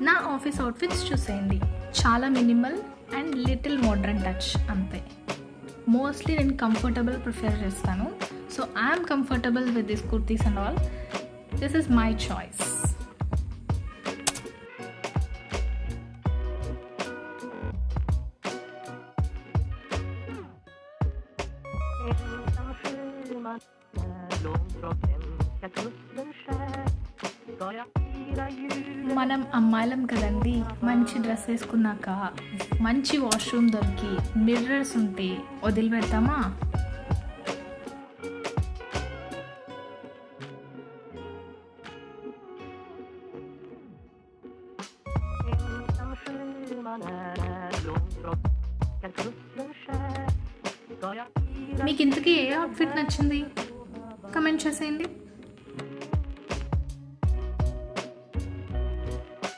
నా office outfits చూసేయండి. చాలా minimal and little modern touch అంతే. మోస్ట్లీ నేను కంఫర్టబుల్ ప్రిఫర్ చేస్తాను. So I'm comfortable with this kurtis and all. This is my choice. మనం అమ్మాయిలం కదండి, మంచి డ్రెస్ వేసుకున్నాక మంచి వాష్రూమ్ దొరికి మిర్రర్స్ ఉంటే వదిలిపెడతామా? మీకు ఇంతకీ ఏ అవుట్ఫిట్ నచ్చింది? కమెంట్ చేసేయండి.